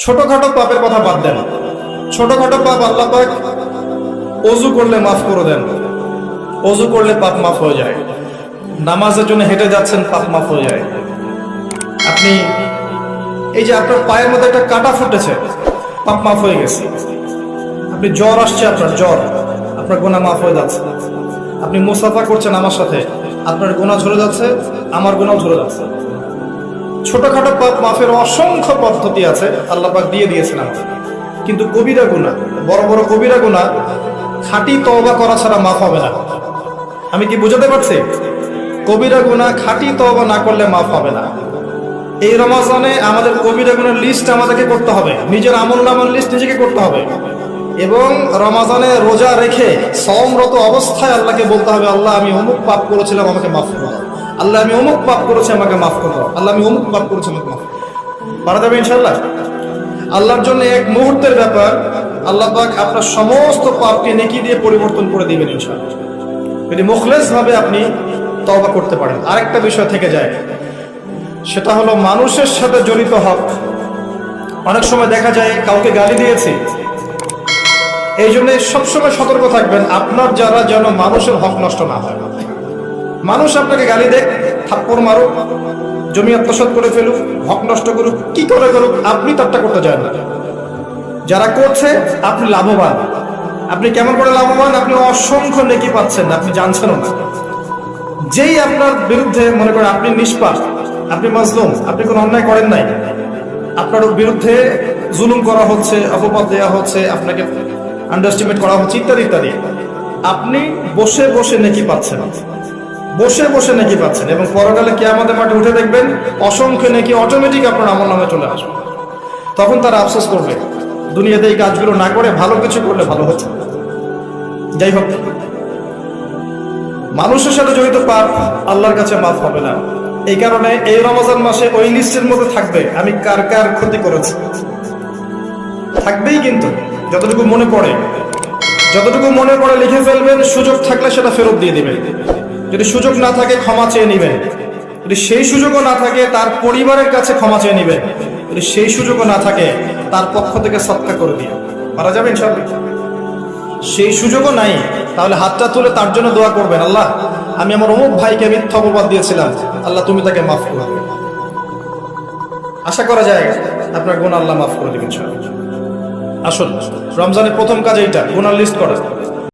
ছোটখাটো পাপের কথা বাদ দেন। ছোটখাটো পাপ আল্লাহ পাক অজু করলে মাফ করে দেন। অজু করলে পাপ মাফ হয়ে যায়। নামাজের জন্য হেঁটে যাচ্ছেন, পাপ মাফ হয়ে যায়। আপনি এই যে আপনার পায়ের মধ্যে একটা কাটা ফুটেছে, পাপ মাফ হয়ে গেছে। আপনি জ্বর আসছে, আপনার জ্বর, আপনার গুনাহ মাফ হয়ে যাচ্ছে। আপনি মুসাফা করছেন আমার সাথে, আপনার গুনাহ ঝরে যাচ্ছে, আমার গুনাহ ঝরে যাচ্ছে। ছোটখাটো পাপ মাফের অসংখ্য পদ্ধতি আছে, আল্লাহ পাক দিয়ে দিয়েছেন আমাদের। কিন্তু কবিরা গুনাহ, বড় বড় কবিরা গুনাহ খাঁটি তওবা করা ছাড়া মাফ হবে না। আমি কি বুঝাতে পারছি? কবিরা গুনাহ খাঁটি তওবা না করলে মাফ হবে না। এই রমজানে আমাদের কবিরা গুনাহের লিস্ট আমাদেরকে করতে হবে, নিজের আমলনামার লিস্ট নিজেকে করতে হবে। এবং রমজানে রোজা রেখে সওমরত অবস্থায় আল্লাহকে বলতে হবে, আল্লাহ আমি অমুক পাপ করেছিলাম, আমাকে মাফ করো। আল্লাহ আমি অমুক পাপ করেছি, আমাকে মাফ করো। আল্লাহ আমি অমুক পাপ করেছি, আমাকে মাফ করো। পারা যাবে ইনশাআল্লাহ? আল্লাহর জন্য এক মুহূর্তের ব্যাপার, আল্লাহ পাক আপনার সমস্ত পাপকে নেকি দিয়ে পরিবর্তন করে দিবেন ইনশাআল্লাহ, যদি মুখলেস ভাবে আপনি তওবা করতে পারেন। আরেকটা বিষয় থেকে যায়, সেটা হলো মানুষের সাথে জড়িত হক। অনেক সময় দেখা যায় কাউকে গালি দিয়েছি, এই জন্য সবসময় সতর্ক থাকবেন আপনার যারা যেন মানুষের হক নষ্ট না হয়। মানুষ আপনাকে গালি দেখ, থাপ্পড় মারুক, জমি আত্মসাৎ করে ফেলুক, হক নষ্ট করুক, কি করে করুক, আপনি তারটা করতে যান না। যারা করছে আপনি লাভবান। আপনি কেমন করে লাভবান? আপনি অসংখ্য নেকি পাচ্ছেন, আপনি জানছেনও না। যেই আপনার বিরুদ্ধে মনে করেন আপনি নিষ্পাপ, আপনি মাজলুম, আপনি কোনো অন্যায় করেন নাই, আপনার বিরুদ্ধে জুলুম করা হচ্ছে, অপবাদ দেওয়া হচ্ছে, আপনাকে আন্ডারস্টিমেট করা হচ্ছে, ইত্যাদি ইত্যাদি, আপনি বসে বসে নেকি পাচ্ছেন, বসে বসে নেকি পাচ্ছেন। এবং পরকালে কিয়ামতের মাঠে উঠে দেখবেন অসংখ্য নেকি অটোমেটিক আপনার আমলনামায় চলে আসবে। তখন তারা আফসোস করবে, দুনিয়াতে এই কাজগুলো না করে ভালো কিছু করলে ভালো হতো। যাই হোক, মানুষের সাথে জড়িত পাপ আল্লাহর কাছে মাফ হবে না। এই কারণে এই রমজান মাসে ওই লিস্টের মধ্যে থাকবে আমি কার কার ক্ষতি করেছি, থাকবেই। কিন্তু যতটুকু মনে পড়ে, যতটুকু মনে পড়ে লিখে ফেলবেন, সুযোগ থাকলে সেটা ফেরত দিয়ে দিবেন। যদি সুযোগ না থাকে ক্ষমা চেয়ে নেবেন, যদি সেই সুযোগও না থাকে তার পরিবারের কাছে ক্ষমা চেয়ে নেবেন, যদি সেই সুযোগও না থাকে তার পক্ষ থেকে সদকা করে দিয়ে মারা যাবে ইনশাআল্লাহ। সেই সুযোগও নাই, তাহলে হাতটা তুলে তার জন্য দোয়া করবেন, আল্লাহ আমি আমার অমুক ভাইকে মিথ্যা অপবাদ দিয়েছিলাম, আল্লাহ তুমি তাকে মাফ করে দেবে। আশা করা যায় আপনার গুনাহ আল্লাহ মাফ করে দেবেন ইনশাআল্লাহ। আসুন, রমজানের প্রথম কাজ এইটা, গুনাহ লিস্ট করা।